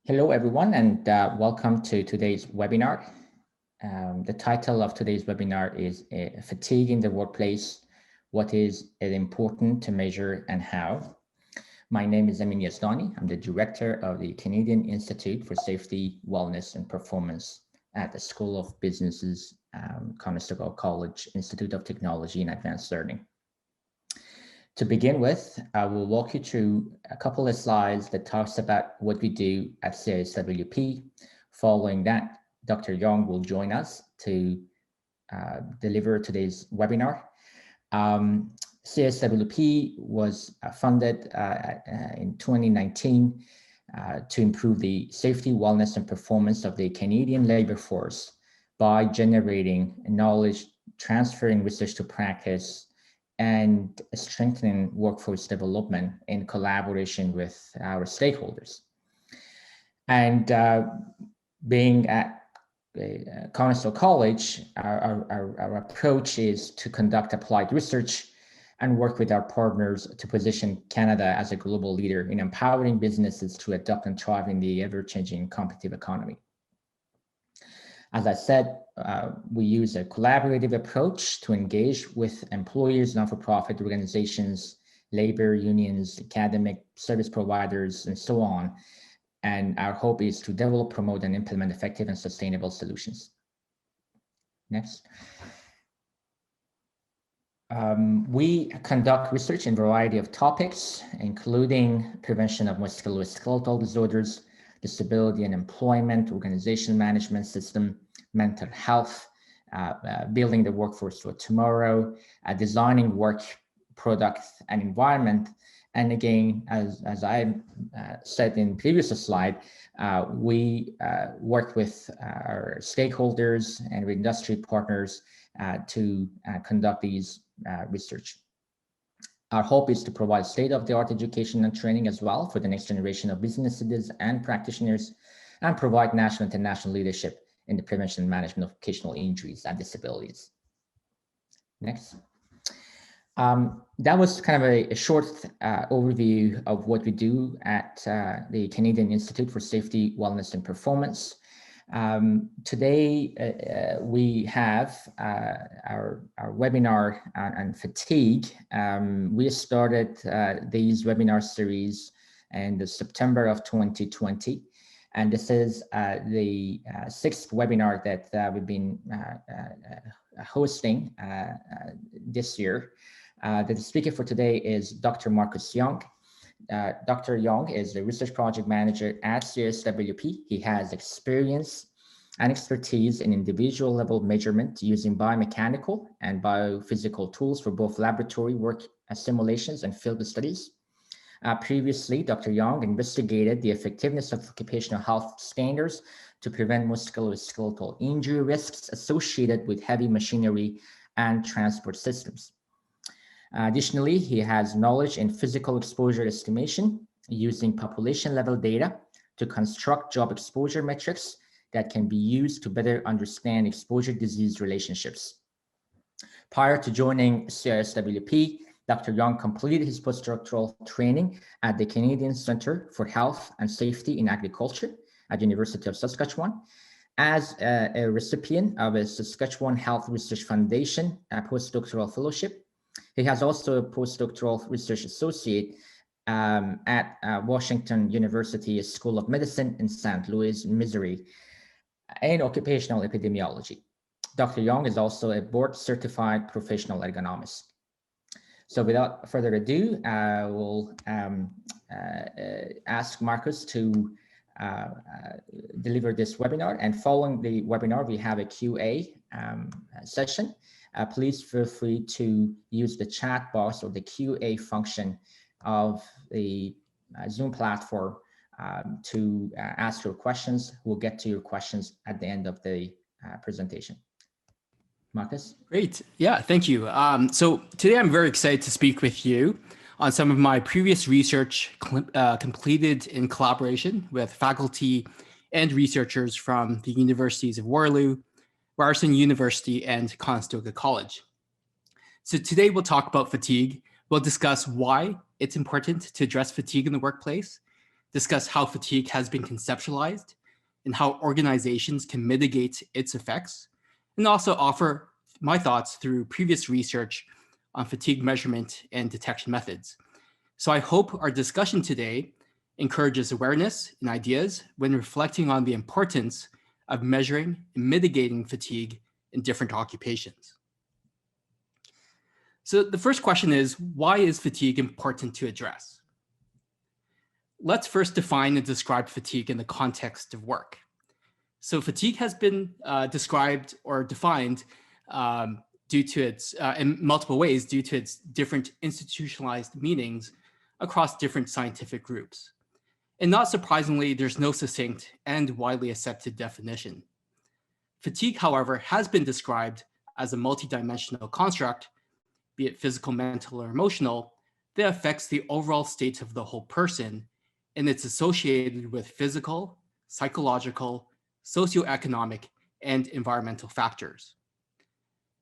Hello, everyone, and welcome to today's webinar. The title of today's webinar is Fatigue in the Workplace, What is it important to measure and how? My name is Amin Yazdani. I'm the director of the Canadian Institute for Safety, Wellness and Performance at the School of Business's Conestoga College Institute of Technology and Advanced Learning. To begin with, I will walk you through a couple of slides that talks about what we do at CSWP. Following that, Dr. Young will join us to deliver today's webinar. CSWP was funded in 2019 to improve the safety, wellness, and performance of the Canadian labor force by generating knowledge, transferring research to practice, and strengthening workforce development in collaboration with our stakeholders. And being at Conestoga College, our approach is to conduct applied research and work with our partners to position Canada as a global leader in empowering businesses to adapt and thrive in the ever-changing competitive economy. As I said, we use a collaborative approach to engage with employers, not-for-profit organizations, labor unions, academic service providers, and so on. And our hope is to develop, promote, and implement effective and sustainable solutions. Next. We conduct research in a variety of topics, including prevention of musculoskeletal disorders, disability and employment, organizational management system, mental health, building the workforce for tomorrow, designing work, products, and environment. And again, as I said in previous slide, we work with our stakeholders and with industry partners to conduct these research. Our hope is to provide state-of-the-art education and training as well for the next generation of business leaders and practitioners, and provide national and international leadership in the prevention and management of occupational injuries and disabilities. Next. That was kind of a short overview of what we do at the Canadian Institute for Safety, Wellness and Performance. Today, we have our webinar on fatigue. We started these webinar series in the September of 2020. And this is the sixth webinar that we've been hosting this year. The speaker for today is Dr. Marcus Young. Dr. Young is the research project manager at CSWP. He has experience and expertise in individual level measurement using biomechanical and biophysical tools for both laboratory work simulations and field studies. Previously, Dr. Young investigated the effectiveness of occupational health standards to prevent musculoskeletal injury risks associated with heavy machinery and transport systems. Additionally, he has knowledge in physical exposure estimation using population-level data to construct job exposure metrics that can be used to better understand exposure disease relationships. Prior to joining CSWP, Dr. Young completed his postdoctoral training at the Canadian Centre for Health and Safety in Agriculture at the University of Saskatchewan as a recipient of a Saskatchewan Health Research Foundation postdoctoral fellowship. He has also a postdoctoral research associate at Washington University School of Medicine in St. Louis, Missouri, in occupational epidemiology. Dr. Young is also a board-certified professional ergonomist. So without further ado, I will ask Marcus to deliver this webinar. And following the webinar, we have a QA session. Please feel free to use the chat box or the QA function of the Zoom platform to ask your questions. We'll get to your questions at the end of the presentation. Marcus? Great. Yeah, thank you. So today I'm very excited to speak with you on some of my previous research completed in collaboration with faculty and researchers from the universities of Waterloo, Ryerson University, and Conestoga College. So today we'll talk about fatigue. We'll discuss why it's important to address fatigue in the workplace, discuss how fatigue has been conceptualized and how organizations can mitigate its effects, and also offer my thoughts through previous research on fatigue measurement and detection methods. So I hope our discussion today encourages awareness and ideas when reflecting on the importance of measuring and mitigating fatigue in different occupations. So the first question is, why is fatigue important to address? Let's first define and describe fatigue in the context of work. So fatigue has been described or defined due to its, in multiple ways, due to its different institutionalized meanings across different scientific groups. And not surprisingly, there's no succinct and widely accepted definition. Fatigue, however, has been described as a multidimensional construct, be it physical, mental, or emotional, that affects the overall state of the whole person, and it's associated with physical, psychological, socioeconomic, and environmental factors.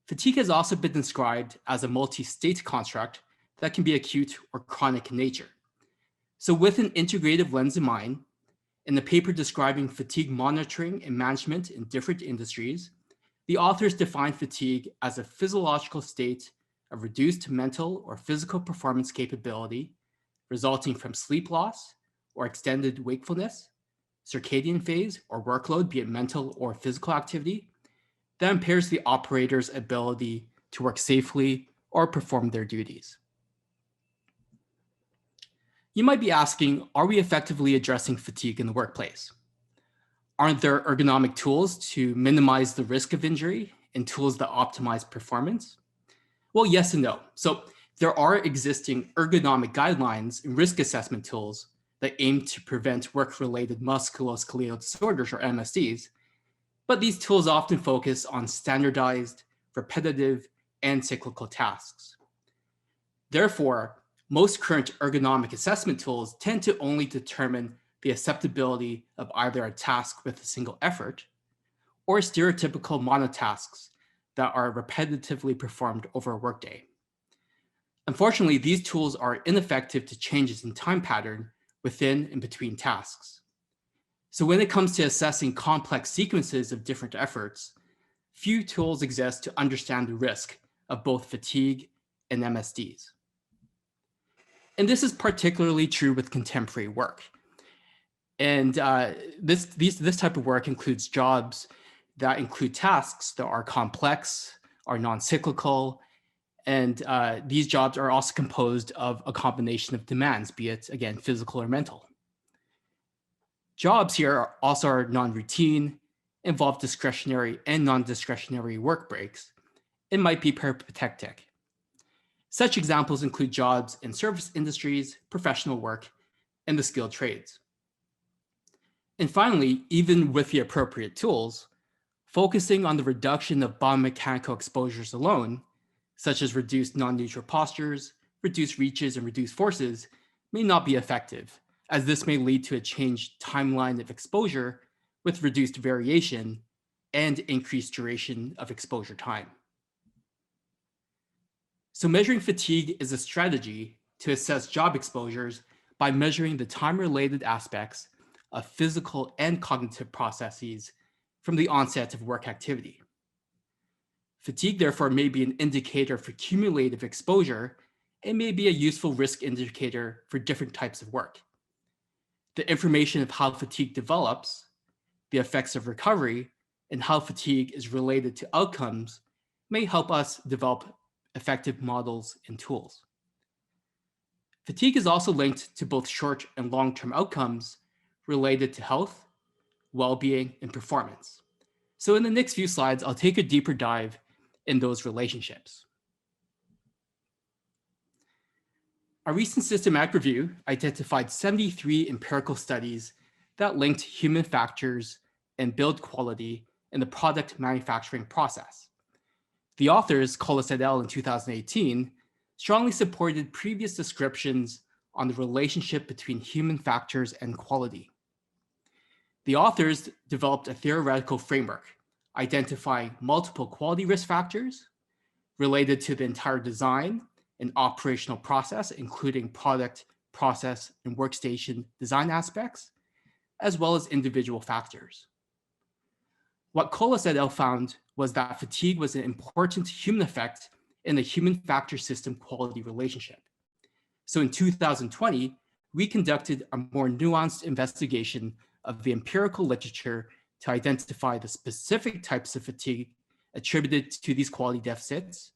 Fatigue has also been described as a multi-state construct that can be acute or chronic in nature. So with an integrative lens in mind, in the paper describing fatigue monitoring and management in different industries, the authors define fatigue as a physiological state of reduced mental or physical performance capability resulting from sleep loss or extended wakefulness, circadian phase or workload, be it mental or physical activity, that impairs the operator's ability to work safely or perform their duties. You might be asking, are we effectively addressing fatigue in the workplace? Aren't there ergonomic tools to minimize the risk of injury and tools that optimize performance? Well, yes and no. So there are existing ergonomic guidelines and risk assessment tools that aim to prevent work-related musculoskeletal disorders or MSDs, but these tools often focus on standardized, repetitive, and cyclical tasks. Therefore, most current ergonomic assessment tools tend to only determine the acceptability of either a task with a single effort or stereotypical monotasks that are repetitively performed over a workday. Unfortunately, these tools are ineffective to changes in time pattern within and between tasks. So when it comes to assessing complex sequences of different efforts, few tools exist to understand the risk of both fatigue and MSDs. And this is particularly true with contemporary work. And this type of work includes jobs that include tasks that are complex, are non-cyclical, and these jobs are also composed of a combination of demands, be it, again, physical or mental. Jobs here also are non-routine, involve discretionary and non-discretionary work breaks, and might be peripatetic. Such examples include jobs in service industries, professional work, and the skilled trades. And finally, even with the appropriate tools, focusing on the reduction of biomechanical exposures alone, such as reduced non-neutral postures, reduced reaches, and reduced forces, may not be effective, as this may lead to a changed timeline of exposure with reduced variation and increased duration of exposure time. So measuring fatigue is a strategy to assess job exposures by measuring the time-related aspects of physical and cognitive processes from the onset of work activity. Fatigue, therefore, may be an indicator for cumulative exposure and may be a useful risk indicator for different types of work. The information of how fatigue develops, the effects of recovery, and how fatigue is related to outcomes may help us develop effective models and tools. Fatigue is also linked to both short and long-term outcomes related to health, well-being, and performance. So in the next few slides, I'll take a deeper dive in those relationships. A recent systematic review identified 73 empirical studies that linked human factors and build quality in the product manufacturing process. The authors, Collis et al. In 2018, strongly supported previous descriptions on the relationship between human factors and quality. The authors developed a theoretical framework identifying multiple quality risk factors related to the entire design and operational process, including product process, and workstation design aspects, as well as individual factors. What Colas et al. Found was that fatigue was an important human effect in the human factor system quality relationship. So in 2020, we conducted a more nuanced investigation of the empirical literature to identify the specific types of fatigue attributed to these quality deficits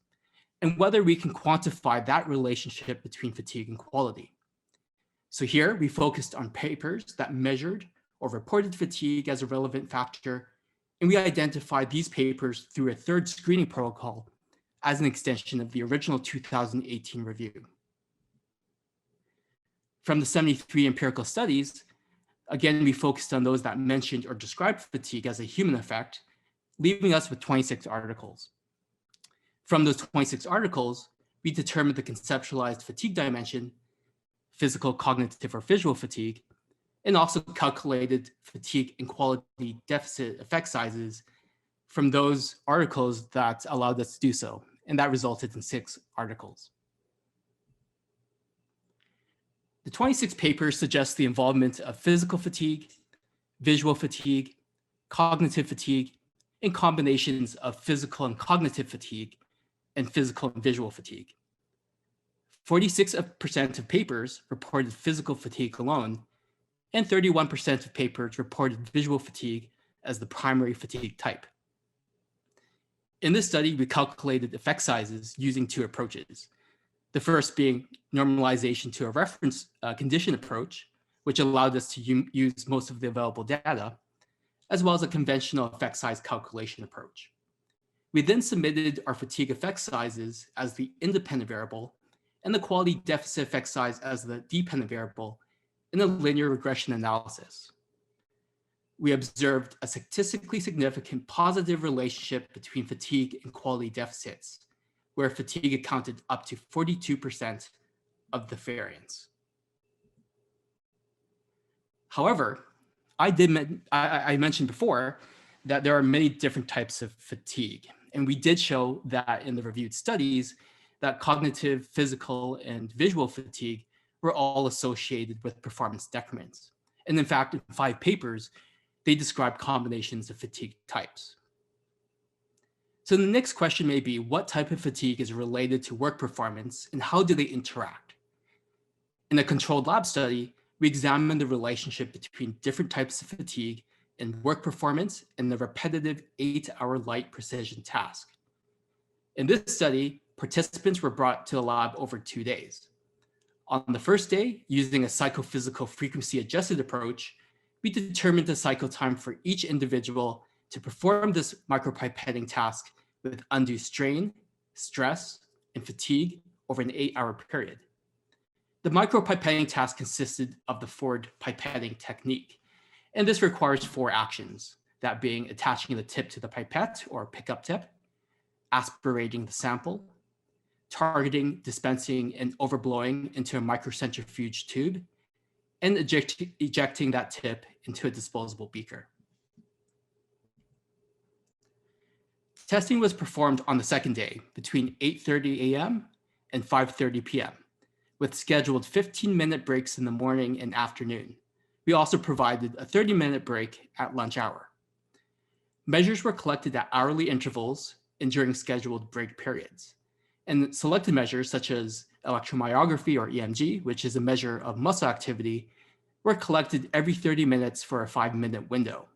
and whether we can quantify that relationship between fatigue and quality. So here we focused on papers that measured or reported fatigue as a relevant factor, and we identified these papers through a third screening protocol as an extension of the original 2018 review. From the 73 empirical studies, again, we focused on those that mentioned or described fatigue as a human effect, leaving us with 26 articles. From those 26 articles, we determined the conceptualized fatigue dimension, physical, cognitive, or visual fatigue, and also calculated fatigue and quality deficit effect sizes from those articles that allowed us to do so. And that resulted in 6 articles. The 26 papers suggest the involvement of physical fatigue, visual fatigue, cognitive fatigue, and combinations of physical and cognitive fatigue and physical and visual fatigue. 46% of papers reported physical fatigue alone, and 31% of papers reported visual fatigue as the primary fatigue type. In this study, we calculated effect sizes using 2 approaches. The first being normalization to a reference condition approach, which allowed us to use most of the available data, as well as a conventional effect size calculation approach. We then submitted our fatigue effect sizes as the independent variable and the quality deficit effect size as the dependent variable in a linear regression analysis. We observed a statistically significant positive relationship between fatigue and quality deficits, where fatigue accounted up to 42% of the variance. However, I mentioned before that there are many different types of fatigue, and we did show that in the reviewed studies that cognitive, physical, and visual fatigue were all associated with performance decrements. And in fact, in 5 papers, they described combinations of fatigue types. So the next question may be, what type of fatigue is related to work performance and how do they interact? In a controlled lab study, we examined the relationship between different types of fatigue and work performance in the repetitive 8-hour light precision task. In this study, participants were brought to the lab over 2 days. On the first day, using a psychophysical frequency adjusted approach, we determined the cycle time for each individual to perform this micropipetting task with undue strain, stress, and fatigue over an 8-hour period. The micropipetting task consisted of the forward pipetting technique, and this requires 4 actions, that being attaching the tip to the pipette or pickup tip, aspirating the sample, targeting, dispensing, and overblowing into a microcentrifuge tube, and ejecting that tip into a disposable beaker. Testing was performed on the second day between 8:30 a.m. and 5:30 p.m. with scheduled 15-minute breaks in the morning and afternoon. We also provided a 30-minute break at lunch hour. Measures were collected at hourly intervals and during scheduled break periods. And selected measures such as electromyography or EMG, which is a measure of muscle activity, were collected every 30 minutes for a 5-minute window.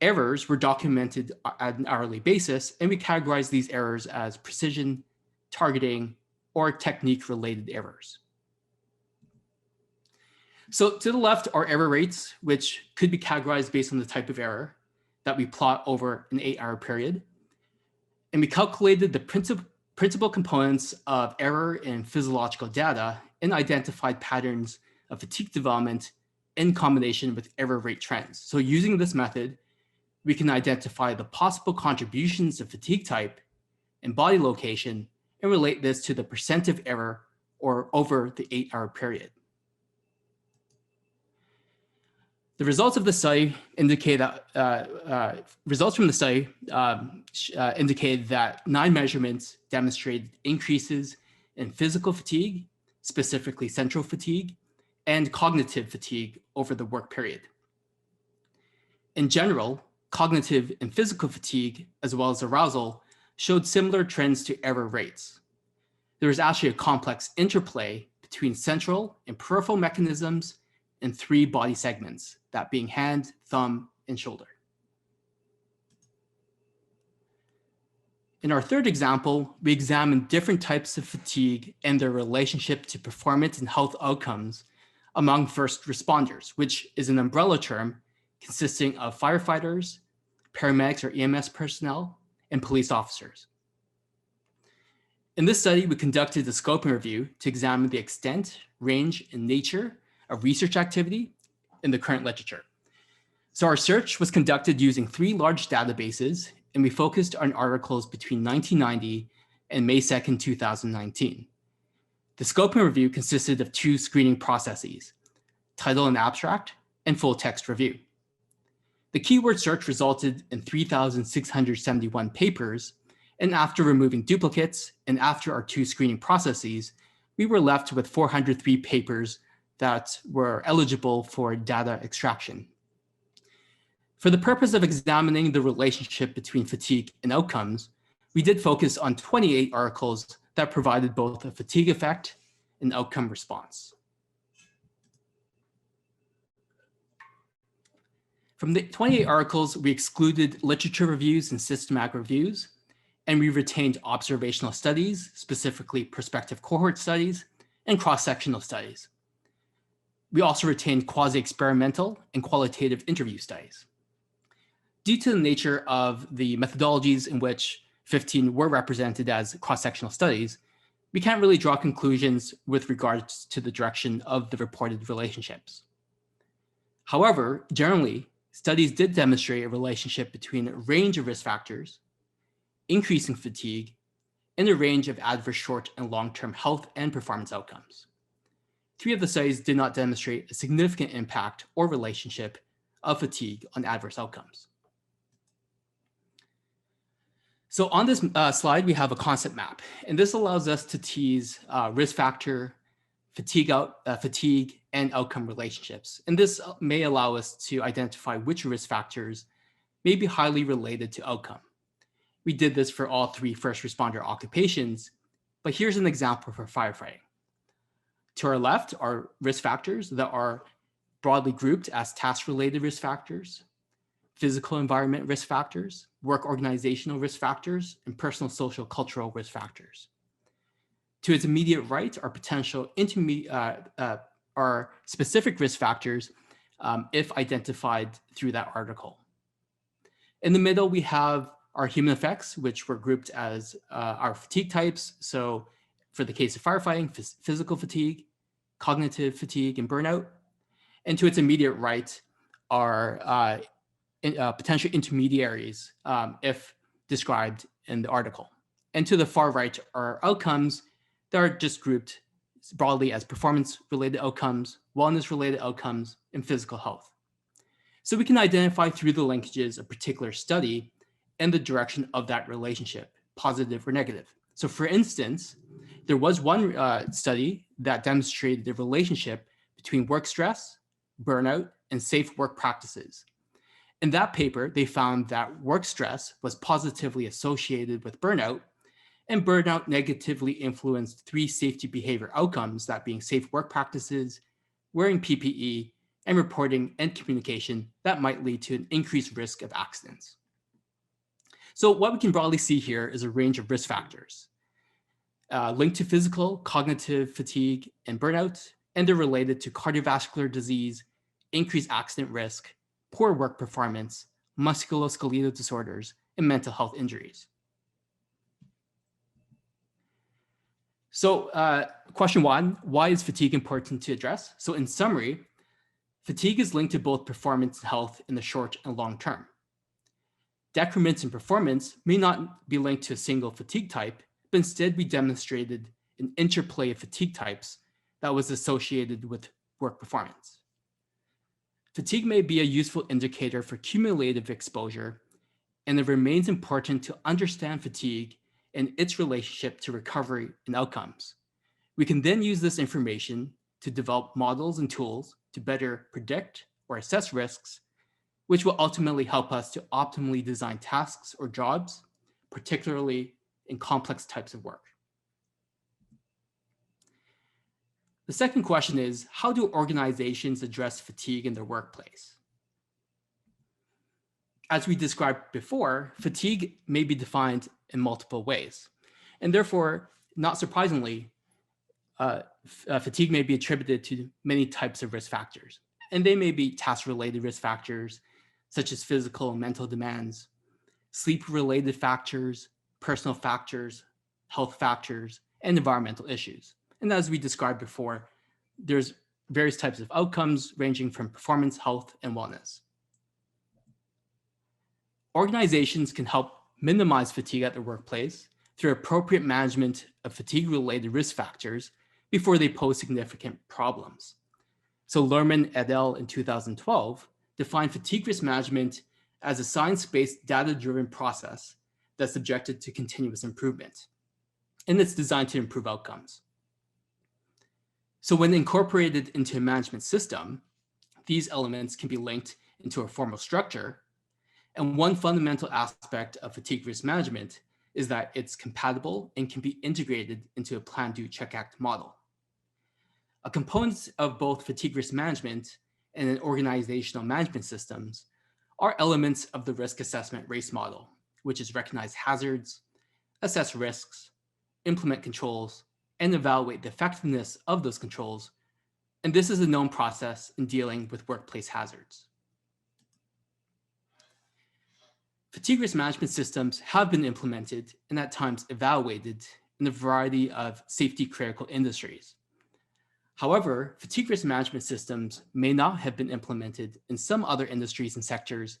Errors were documented at an hourly basis, and we categorized these errors as precision, targeting, or technique-related errors. So to the left are error rates, which could be categorized based on the type of error that we plot over an 8-hour period. And we calculated the principal components of error in physiological data and identified patterns of fatigue development in combination with error rate trends. So using this method, we can identify the possible contributions of fatigue type and body location and relate this to the percent of error or over the 8-hour period. The results of the study indicate that indicated that 9 measurements demonstrated increases in physical fatigue, specifically central fatigue, and cognitive fatigue over the work period. In general, cognitive and physical fatigue, as well as arousal, showed similar trends to error rates. There is actually a complex interplay between central and peripheral mechanisms in 3 body segments, that being hand, thumb, and shoulder. In our third example, we examined different types of fatigue and their relationship to performance and health outcomes among first responders, which is an umbrella term consisting of firefighters, paramedics or EMS personnel, and police officers. In this study, we conducted a scoping review to examine the extent, range, and nature of research activity in the current literature. So our search was conducted using 3 large databases, and we focused on articles between 1990 and May 2nd, 2019. The scoping review consisted of 2 screening processes, title and abstract, and full text review. The keyword search resulted in 3,671 papers, and after removing duplicates and after our 2 screening processes, we were left with 403 papers that were eligible for data extraction. For the purpose of examining the relationship between fatigue and outcomes, we did focus on 28 articles that provided both a fatigue effect and outcome response. From the 28 articles, we excluded literature reviews and systematic reviews, and we retained observational studies, specifically prospective cohort studies, and cross-sectional studies. We also retained quasi-experimental and qualitative interview studies. Due to the nature of the methodologies in which 15 were represented as cross-sectional studies, we can't really draw conclusions with regards to the direction of the reported relationships. However, generally, studies did demonstrate a relationship between a range of risk factors, increasing fatigue, and a range of adverse short and long-term health and performance outcomes. 3 of the studies did not demonstrate a significant impact or relationship of fatigue on adverse outcomes. So on this slide, we have a concept map, and this allows us to tease risk factor, fatigue, and outcome relationships. And this may allow us to identify which risk factors may be highly related to outcome. We did this for all 3 first responder occupations, but here's an example for firefighting. To our left are risk factors that are broadly grouped as task-related risk factors, physical environment risk factors, work organizational risk factors, and personal, social, cultural risk factors. To its immediate right are potential are specific risk factors if identified through that article. In the middle, we have our human effects, which were grouped as our fatigue types. So for the case of firefighting, physical fatigue, cognitive fatigue, and burnout. And to its immediate right are potential intermediaries if described in the article. And to the far right are outcomes that are just grouped broadly as performance-related outcomes, wellness-related outcomes, and physical health. So we can identify through the linkages a particular study and the direction of that relationship, positive or negative. So for instance, there was one study that demonstrated the relationship between work stress, burnout, and safe work practices. In that paper, they found that work stress was positively associated with burnout, and burnout negatively influenced 3 safety behavior outcomes, that being safe work practices, wearing PPE, and reporting and communication that might lead to an increased risk of accidents. So what we can broadly see here is a range of risk factors linked to physical, cognitive fatigue, and burnout, and they're related to cardiovascular disease, increased accident risk, poor work performance, musculoskeletal disorders, and mental health injuries. So question 1, why is fatigue important to address? So in summary, fatigue is linked to both performance and health in the short and long term. Decrements in performance may not be linked to a single fatigue type, but instead we demonstrated an interplay of fatigue types that was associated with work performance. Fatigue may be a useful indicator for cumulative exposure, and it remains important to understand fatigue and its relationship to recovery and outcomes. We can then use this information to develop models and tools to better predict or assess risks, which will ultimately help us to optimally design tasks or jobs, particularly in complex types of work. The second question is, how do organizations address fatigue in their workplace? As we described before, fatigue may be defined in multiple ways. And therefore, not surprisingly, fatigue may be attributed to many types of risk factors. And they may be task-related risk factors, such as physical and mental demands, sleep-related factors, personal factors, health factors, and environmental issues. And as we described before, there's various types of outcomes ranging from performance, health, and wellness. Organizations can help minimize fatigue at their workplace through appropriate management of fatigue-related risk factors before they pose significant problems. So Lerman et al. In 2012 defined fatigue risk management as a science-based, data-driven process that's subjected to continuous improvement, and it's designed to improve outcomes. So when incorporated into a management system, these elements can be linked into a formal structure. And one fundamental aspect of fatigue risk management is that it's compatible and can be integrated into a plan, do, check, act model. A component of both fatigue risk management and an organizational management systems are elements of the risk assessment race model, which is recognize hazards, assess risks, implement controls, and evaluate the effectiveness of those controls. And this is a known process in dealing with workplace hazards. Fatigue risk management systems have been implemented and at times evaluated in a variety of safety critical industries. However, fatigue risk management systems may not have been implemented in some other industries and sectors,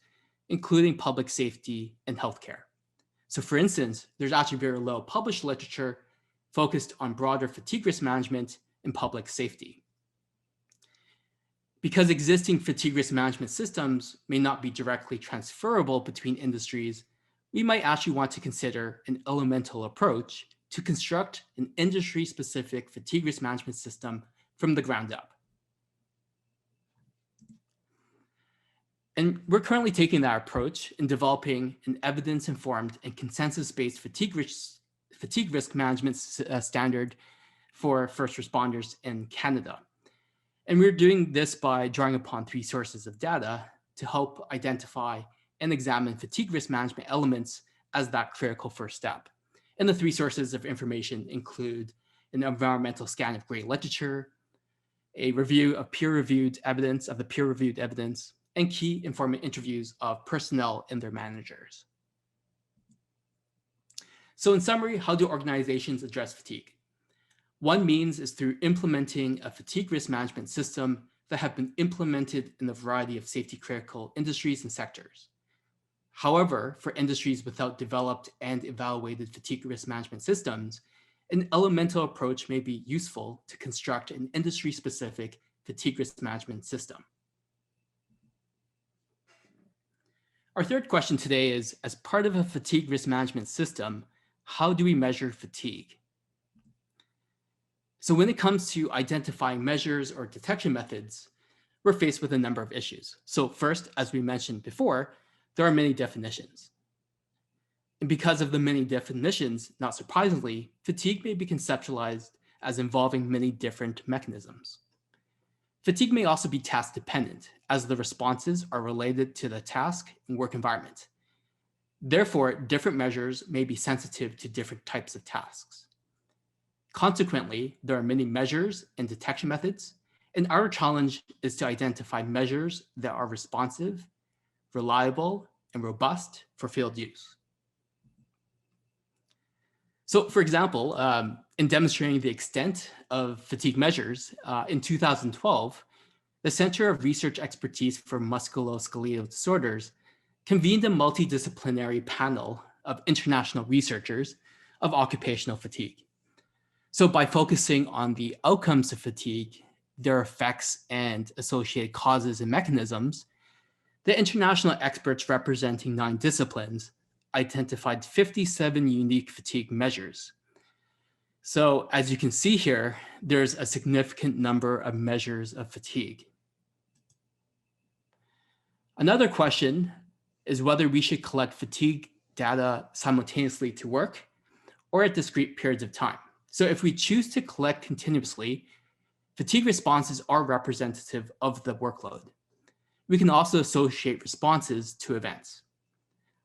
including public safety and healthcare. So for instance, there's actually very little published literature focused on broader fatigue risk management in public safety. Because existing fatigue risk management systems may not be directly transferable between industries, we might actually want to consider an elemental approach to construct an industry-specific fatigue risk management system from the ground up. And we're currently taking that approach in developing an evidence-informed and consensus-based fatigue risk management standard for first responders in Canada. And we're doing this by drawing upon 3 sources of data to help identify and examine fatigue risk management elements as that critical first step. And the 3 sources of information include an environmental scan of great literature, a review of peer-reviewed evidence, and key informant interviews of personnel and their managers. So in summary, how do organizations address fatigue? One means is through implementing a fatigue risk management system that have been implemented in a variety of safety critical industries and sectors. However, for industries without developed and evaluated fatigue risk management systems, an elemental approach may be useful to construct an industry-specific fatigue risk management system. Our third question today is, as part of a fatigue risk management system, how do we measure fatigue? So when it comes to identifying measures or detection methods, we're faced with a number of issues. So first, as we mentioned before, there are many definitions. And because of the many definitions, not surprisingly, fatigue may be conceptualized as involving many different mechanisms. Fatigue may also be task dependent, as the responses are related to the task and work environment. Therefore, different measures may be sensitive to different types of tasks. Consequently, there are many measures and detection methods, and our challenge is to identify measures that are responsive, reliable, and robust for field use. So for example, in demonstrating the extent of fatigue measures, in 2012, the Center of Research Expertise for Musculoskeletal Disorders convened a multidisciplinary panel of international researchers of occupational fatigue. So by focusing on the outcomes of fatigue, their effects and associated causes and mechanisms, the international experts representing 9 disciplines identified 57 unique fatigue measures. So as you can see here, there's a significant number of measures of fatigue. Another question is whether we should collect fatigue data simultaneously to work or at discrete periods of time. So if we choose to collect continuously, fatigue responses are representative of the workload. We can also associate responses to events.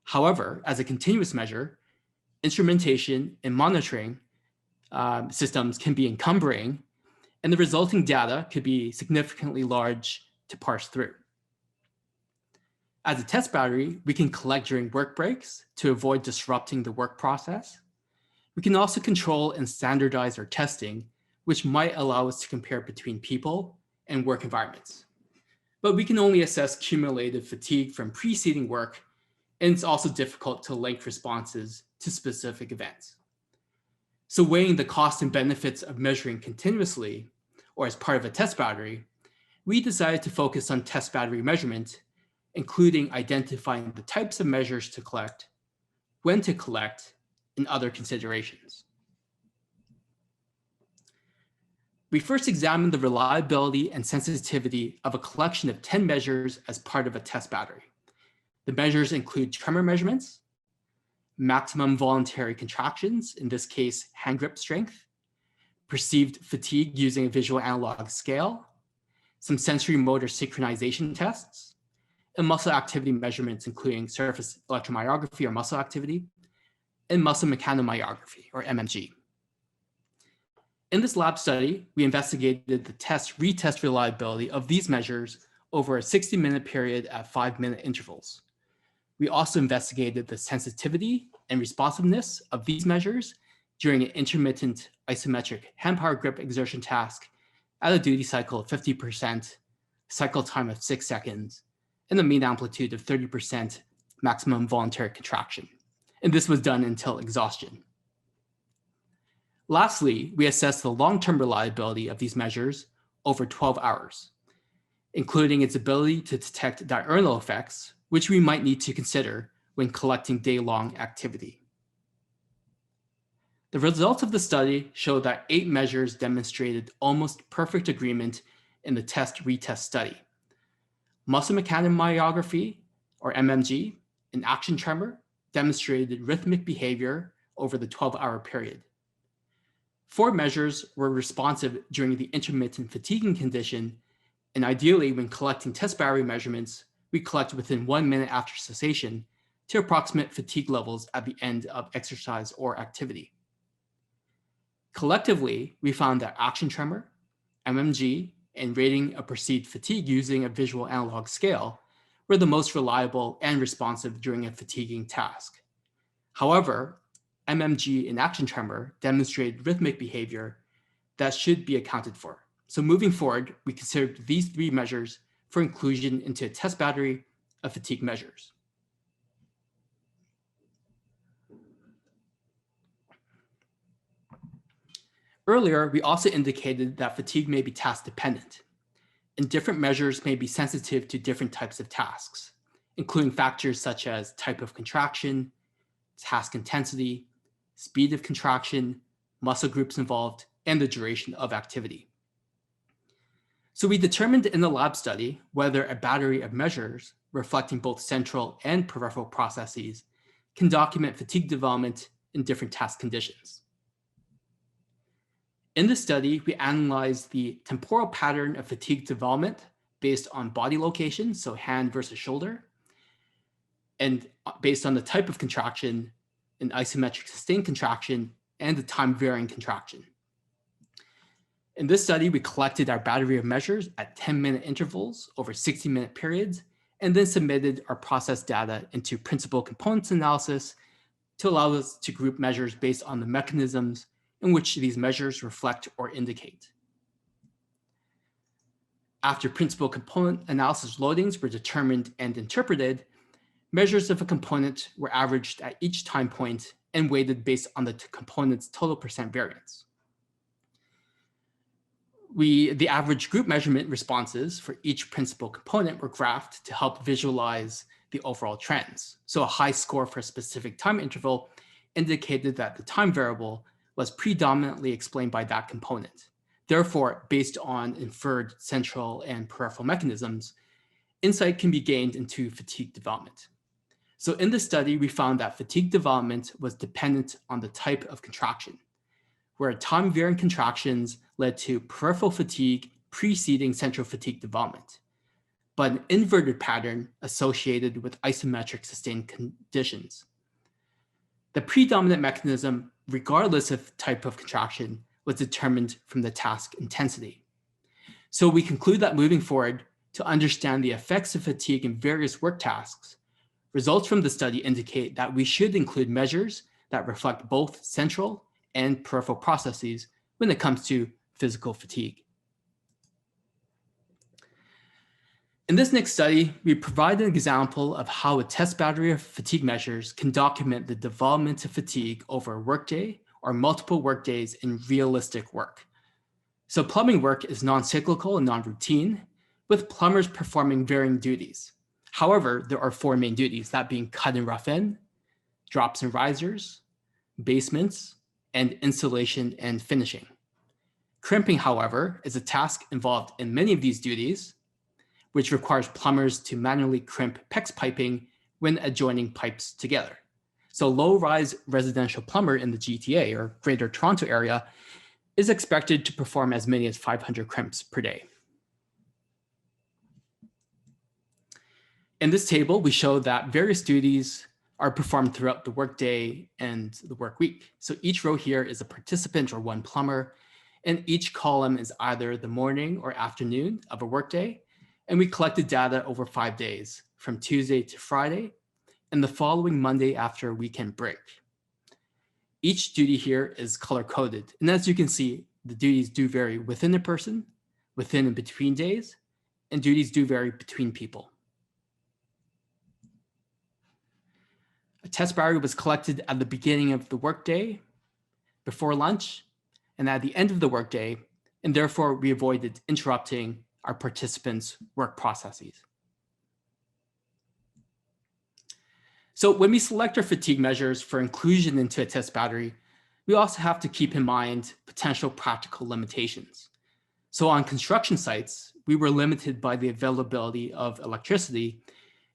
However, as a continuous measure, instrumentation and monitoring systems can be encumbering, and the resulting data could be significantly large to parse through. As a test battery, we can collect during work breaks to avoid disrupting the work process. We can also control and standardize our testing, which might allow us to compare between people and work environments. But we can only assess cumulative fatigue from preceding work, and it's also difficult to link responses to specific events. So weighing the cost and benefits of measuring continuously or as part of a test battery, we decided to focus on test battery measurement, including identifying the types of measures to collect, when to collect, and other considerations. We first examined the reliability and sensitivity of a collection of 10 measures as part of a test battery. The measures include tremor measurements, maximum voluntary contractions, in this case, hand grip strength, perceived fatigue using a visual analog scale, some sensory motor synchronization tests, and muscle activity measurements, including surface electromyography or muscle activity, and muscle mechanomyography or MMG. In this lab study, we investigated the retest reliability of these measures over a 60-minute period at 5-minute intervals. We also investigated the sensitivity and responsiveness of these measures during an intermittent isometric hand power grip exertion task at a duty cycle of 50%, cycle time of 6 seconds, and a mean amplitude of 30% maximum voluntary contraction. And this was done until exhaustion. Lastly, we assessed the long-term reliability of these measures over 12 hours, including its ability to detect diurnal effects, which we might need to consider when collecting day-long activity. The results of the study show that 8 measures demonstrated almost perfect agreement in the test-retest study. Muscle mechanomyography, or MMG, and action tremor demonstrated rhythmic behavior over the 12-hour period. 4 measures were responsive during the intermittent fatiguing condition, and ideally, when collecting test battery measurements, we collect within 1 minute after cessation to approximate fatigue levels at the end of exercise or activity. Collectively, we found that action tremor, MMG, and rating of perceived fatigue using a visual analog scale were the most reliable and responsive during a fatiguing task. However, MMG and action tremor demonstrated rhythmic behavior that should be accounted for. So moving forward, we considered these 3 measures for inclusion into a test battery of fatigue measures. Earlier, we also indicated that fatigue may be task dependent, and different measures may be sensitive to different types of tasks, including factors such as type of contraction, task intensity, speed of contraction, muscle groups involved, and the duration of activity. So we determined in the lab study whether a battery of measures reflecting both central and peripheral processes can document fatigue development in different task conditions. In this study, we analyzed the temporal pattern of fatigue development based on body location, so hand versus shoulder, and based on the type of contraction, an isometric sustained contraction, and the time-varying contraction. In this study, we collected our battery of measures at 10-minute intervals over 60-minute periods, and then submitted our process data into principal components analysis to allow us to group measures based on the mechanisms in which these measures reflect or indicate. After principal component analysis loadings were determined and interpreted, measures of a component were averaged at each time point and weighted based on the component's total percent variance. The average group measurement responses for each principal component were graphed to help visualize the overall trends. So a high score for a specific time interval indicated that the time variable was predominantly explained by that component. Therefore, based on inferred central and peripheral mechanisms, insight can be gained into fatigue development. So in this study, we found that fatigue development was dependent on the type of contraction, where time-varying contractions led to peripheral fatigue preceding central fatigue development, but an inverted pattern associated with isometric sustained conditions. The predominant mechanism, regardless of type of contraction, was determined from the task intensity. So we conclude that moving forward, to understand the effects of fatigue in various work tasks, results from the study indicate that we should include measures that reflect both central and peripheral processes when it comes to physical fatigue. In this next study, we provide an example of how a test battery of fatigue measures can document the development of fatigue over a workday or multiple workdays in realistic work. So plumbing work is non-cyclical and non-routine, with plumbers performing varying duties. However, there are four main duties, that being cut and rough in, drops and risers, basements, and installation and finishing. Crimping, however, is a task involved in many of these duties, which requires plumbers to manually crimp PEX piping when adjoining pipes together. So low-rise residential plumber in the GTA or Greater Toronto area is expected to perform as many as 500 crimps per day. In this table, we show that various duties are performed throughout the workday and the work week. So each row here is a participant or one plumber, and each column is either the morning or afternoon of a workday. And we collected data over 5 days, from Tuesday to Friday, and the following Monday after a weekend break. Each duty here is color-coded. And as you can see, the duties do vary within a person, within and between days, and duties do vary between people. A test battery was collected at the beginning of the workday, before lunch, and at the end of the workday, and therefore we avoided interrupting our participants' work processes. So when we select our fatigue measures for inclusion into a test battery, we also have to keep in mind potential practical limitations. So on construction sites, we were limited by the availability of electricity.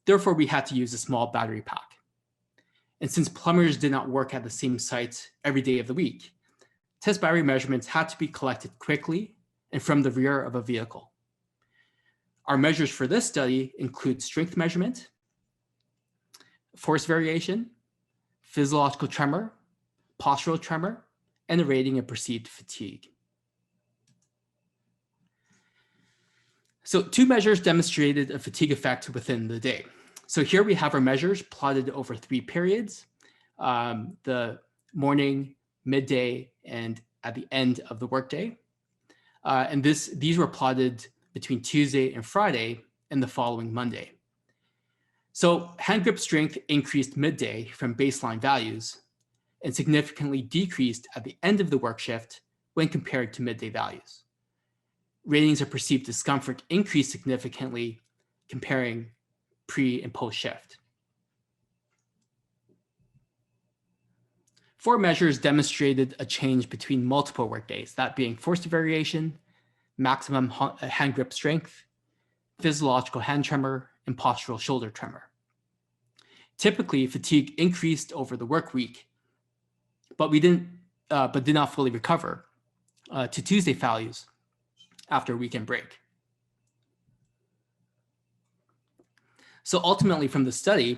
Therefore, we had to use a small battery pack. And since plumbers did not work at the same site every day of the week, test battery measurements had to be collected quickly and from the rear of a vehicle. Our measures for this study include strength measurement, force variation, physiological tremor, postural tremor, and a rating of perceived fatigue. So two measures demonstrated a fatigue effect within the day. So here we have our measures plotted over 3 periods, the morning, midday, and at the end of the workday. And these were plotted between Tuesday and Friday and the following Monday. So hand grip strength increased midday from baseline values and significantly decreased at the end of the work shift when compared to midday values. Ratings of perceived discomfort increased significantly comparing pre and post shift. 4 measures demonstrated a change between multiple workdays, that being force variation, maximum hand grip strength, physiological hand tremor, and postural shoulder tremor. Typically, fatigue increased over the work week, but did not fully recover to Tuesday values after a weekend break. So ultimately from the study,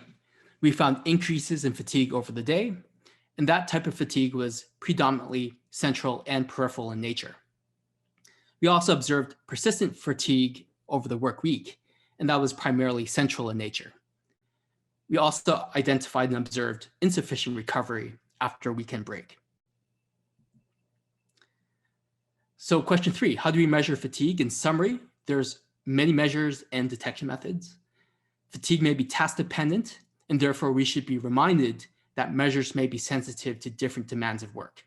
we found increases in fatigue over the day, and that type of fatigue was predominantly central and peripheral in nature. We also observed persistent fatigue over the work week, and that was primarily central in nature. We also identified and observed insufficient recovery after a weekend break. So question 3, how do we measure fatigue? In summary, there's many measures and detection methods. Fatigue may be task dependent, and therefore we should be reminded that measures may be sensitive to different demands of work.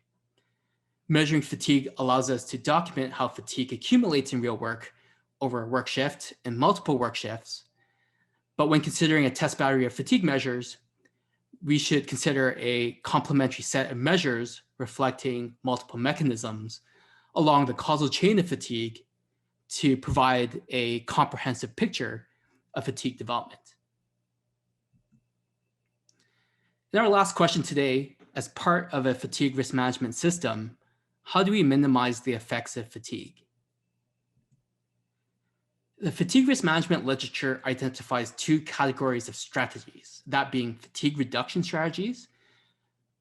Measuring fatigue allows us to document how fatigue accumulates in real work over a work shift and multiple work shifts. But when considering a test battery of fatigue measures, we should consider a complementary set of measures reflecting multiple mechanisms along the causal chain of fatigue to provide a comprehensive picture of fatigue development. In our last question today, as part of a fatigue risk management system, how do we minimize the effects of fatigue? The fatigue risk management literature identifies two categories of strategies, that being fatigue reduction strategies,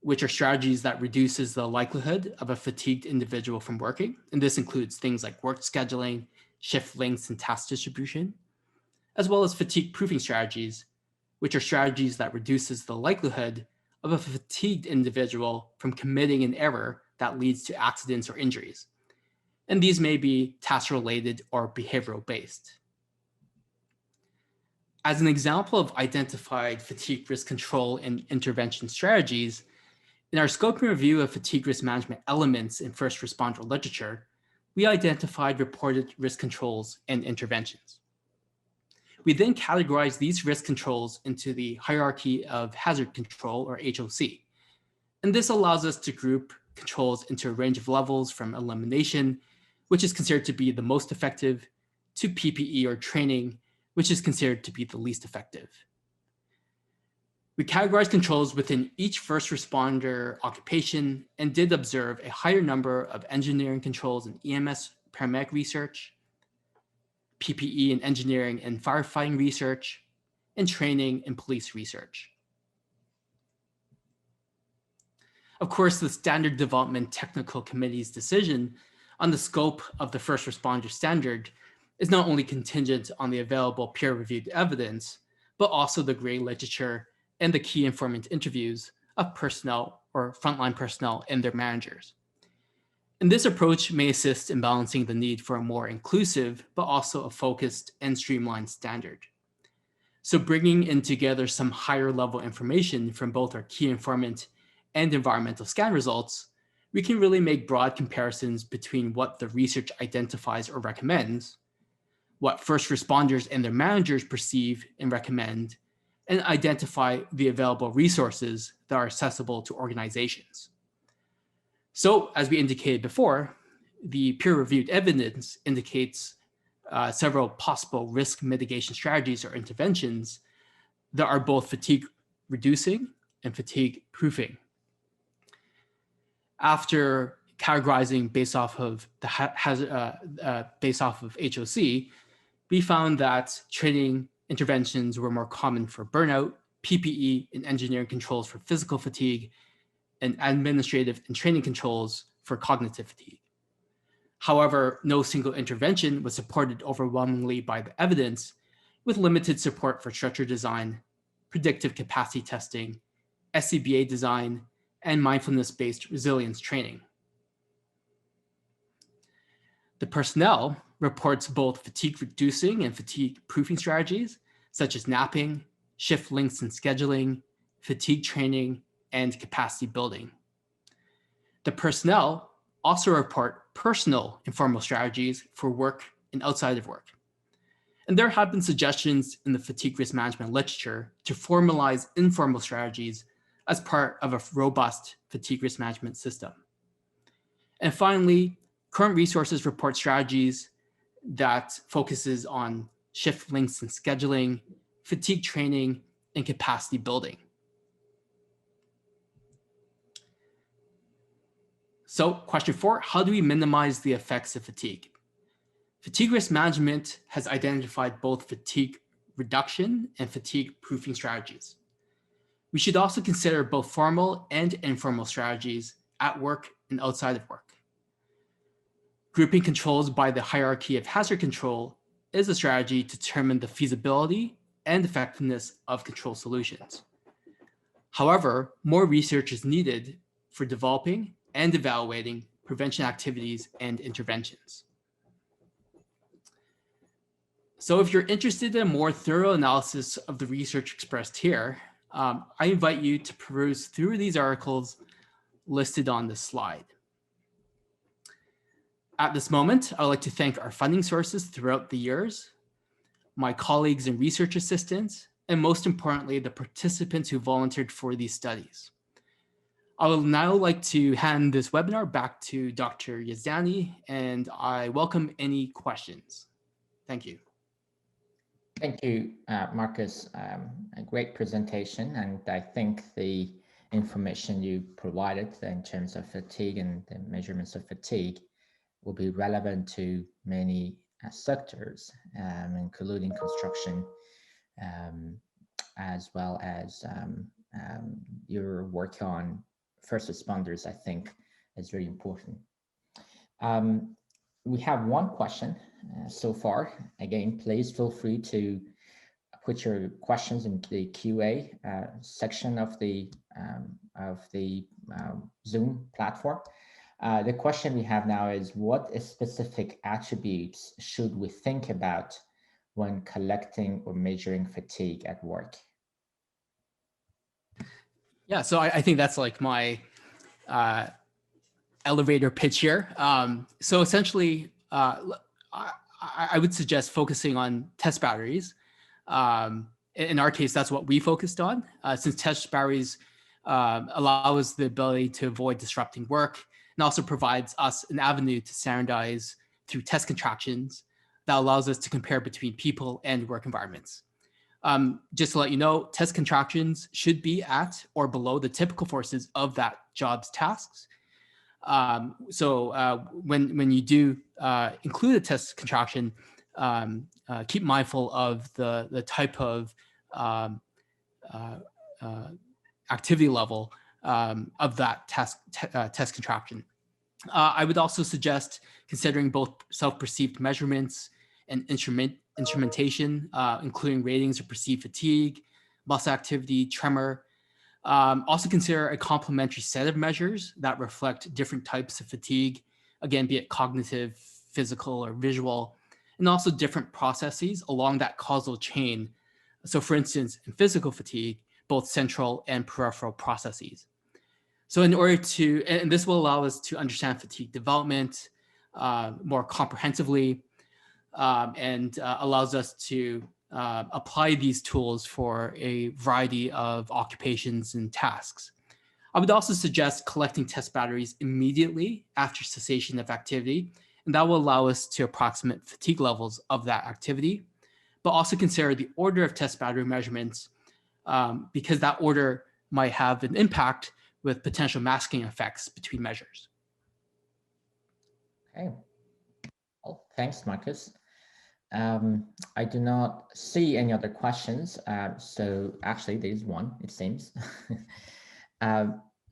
which are strategies that reduces the likelihood of a fatigued individual from working. And this includes things like work scheduling, shift lengths, and task distribution, as well as fatigue proofing strategies, which are strategies that reduces the likelihood of a fatigued individual from committing an error that leads to accidents or injuries. And these may be task-related or behavioral-based. As an example of identified fatigue risk control and intervention strategies, in our scope and review of fatigue risk management elements in first responder literature, we identified reported risk controls and interventions. We then categorized these risk controls into the hierarchy of hazard control, or HOC. And this allows us to group controls into a range of levels from elimination, which is considered to be the most effective, to PPE or training, which is considered to be the least effective. We categorized controls within each first responder occupation and did observe a higher number of engineering controls in EMS paramedic research, PPE in engineering and firefighting research, and training in police research. Of course, the Standard Development Technical Committee's decision on the scope of the first responder standard is not only contingent on the available peer-reviewed evidence, but also the gray literature and the key informant interviews of personnel or frontline personnel and their managers. And this approach may assist in balancing the need for a more inclusive, but also a focused and streamlined standard. So bringing in together some higher level information from both our key informant and environmental scan results, we can really make broad comparisons between what the research identifies or recommends, what first responders and their managers perceive and recommend, and identify the available resources that are accessible to organizations. So, as we indicated before, the peer-reviewed evidence indicates several possible risk mitigation strategies or interventions that are both fatigue reducing and fatigue proofing. After categorizing based off of HOC, we found that training interventions were more common for burnout, PPE and engineering controls for physical fatigue, and administrative and training controls for cognitive fatigue. However, no single intervention was supported overwhelmingly by the evidence, with limited support for structure design, predictive capacity testing, SCBA design, and mindfulness-based resilience training. The personnel reports both fatigue reducing and fatigue proofing strategies, such as napping, shift lengths and scheduling, fatigue training, and capacity building. The personnel also report personal informal strategies for work and outside of work. And there have been suggestions in the fatigue risk management literature to formalize informal strategies as part of a robust fatigue risk management system. And finally, current resources report strategies that focuses on shift lengths and scheduling, fatigue training, and capacity building. So question 4, how do we minimize the effects of fatigue? Fatigue risk management has identified both fatigue reduction and fatigue proofing strategies. We should also consider both formal and informal strategies at work and outside of work. Grouping controls by the hierarchy of hazard control is a strategy to determine the feasibility and effectiveness of control solutions. However, more research is needed for developing and evaluating prevention activities and interventions. So if you're interested in a more thorough analysis of the research expressed here, I invite you to peruse through these articles listed on this slide. At this moment, I'd like to thank our funding sources throughout the years, my colleagues and research assistants, and most importantly, the participants who volunteered for these studies. I would now like to hand this webinar back to Dr. Yazdani, and I welcome any questions. Thank you. Thank you, Marcus. A great presentation, and I think the information you provided in terms of fatigue and the measurements of fatigue will be relevant to many sectors, including construction, as well as your work on first responders, I think is very important. We have one question so far. Again, please feel free to put your questions in the QA section of the Zoom platform. The question we have now is, what specific attributes should we think about when collecting or measuring fatigue at work? Yeah, so I think that's like my elevator pitch here. So essentially, I would suggest focusing on test batteries. In our case, that's what we focused on, since test batteries allow us the ability to avoid disrupting work, and also provides us an avenue to standardize through test contractions that allows us to compare between people and work environments. Just to let you know, test contractions should be at or below the typical forces of that job's tasks. So when you do include a test contraction, keep mindful of the type of activity level of that test contraction. I would also suggest considering both self-perceived measurements and instrumentation, including ratings of perceived fatigue, muscle activity, tremor. Also consider a complementary set of measures that reflect different types of fatigue, again, be it cognitive, physical, or visual, and also different processes along that causal chain. So for instance, in physical fatigue, both central and peripheral processes. So in order to, and this will allow us to understand fatigue development more comprehensively, and allows us to apply these tools for a variety of occupations and tasks. I would also suggest collecting test batteries immediately after cessation of activity, and that will allow us to approximate fatigue levels of that activity, but also consider the order of test battery measurements because that order might have an impact with potential masking effects between measures. Okay. Well, thanks, Marcus. I do not see any other questions. So actually there is one, it seems.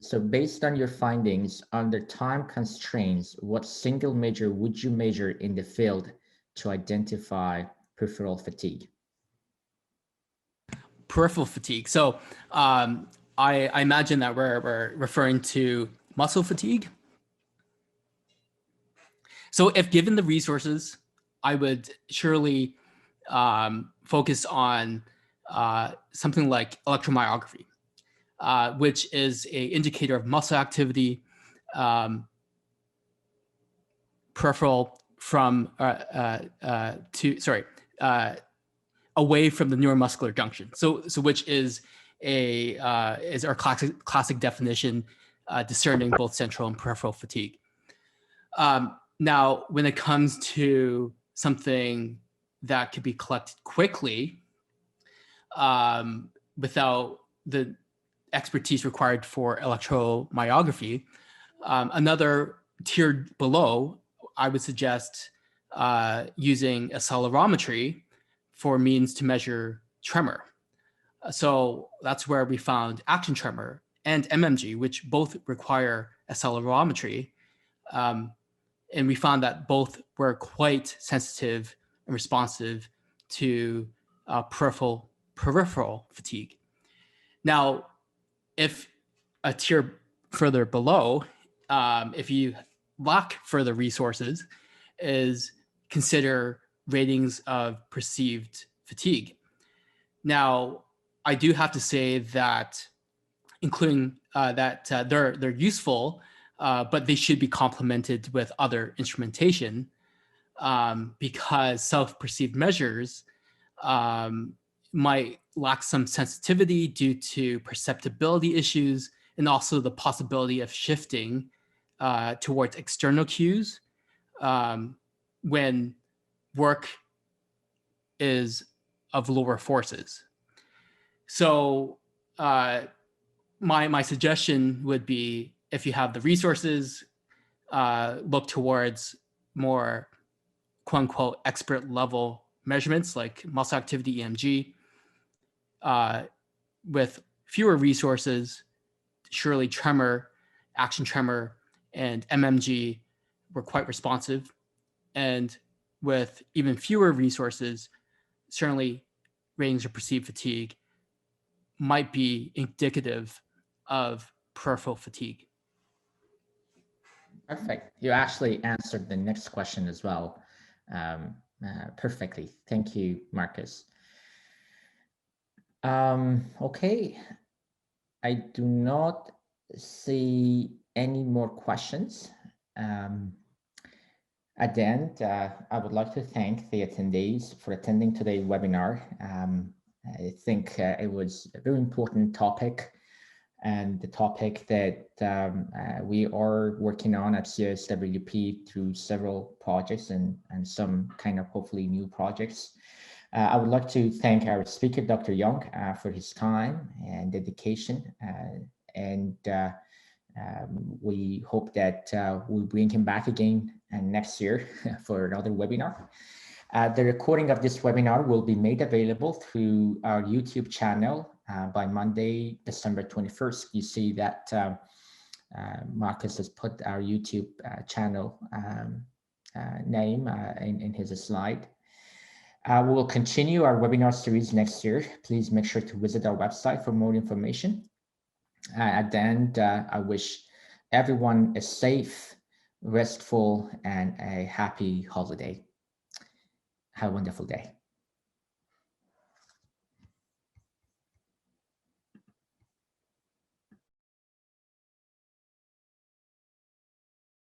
So based on your findings, under time constraints, what single measure would you measure in the field to identify peripheral fatigue? Peripheral fatigue. So I imagine that we're referring to muscle fatigue. So if given the resources, I would surely focus on something like electromyography, which is an indicator of muscle activity, peripheral from away from the neuromuscular junction. So which is our classic definition, discerning both central and peripheral fatigue. Now, when it comes to something that could be collected quickly without the expertise required for electromyography, another tier below, I would suggest using accelerometry for means to measure tremor. So that's where we found action tremor and MMG, which both require accelerometry. And we found that both were quite sensitive and responsive to peripheral fatigue. Now, if a tier further below, if you lack further resources, is consider ratings of perceived fatigue. Now, I do have to say that including that they're useful, but they should be complemented with other instrumentation because self-perceived measures might lacks some sensitivity due to perceptibility issues and also the possibility of shifting towards external cues when work is of lower forces. So my suggestion would be, if you have the resources, look towards more quote unquote expert level measurements like muscle activity EMG. With fewer resources, surely tremor, action tremor, and MMG were quite responsive. And with even fewer resources, certainly ratings of perceived fatigue might be indicative of peripheral fatigue. Perfect. You actually answered the next question as well perfectly. Thank you, Marcus. Okay. I do not see any more questions. At the end, I would like to thank the attendees for attending today's webinar. I think it was a very important topic, and the topic that we are working on at CSWP through several projects and some kind of hopefully new projects. I would like to thank our speaker, Dr. Young, for his time and dedication. We hope that we'll bring him back again next year for another webinar. The recording of this webinar will be made available through our YouTube channel by Monday, December 21st. You see that Marcus has put our YouTube channel name in his slide. We will continue our webinar series next year. Please make sure to visit our website for more information. At the end, I wish everyone a safe, restful, and a happy holiday. Have a wonderful day.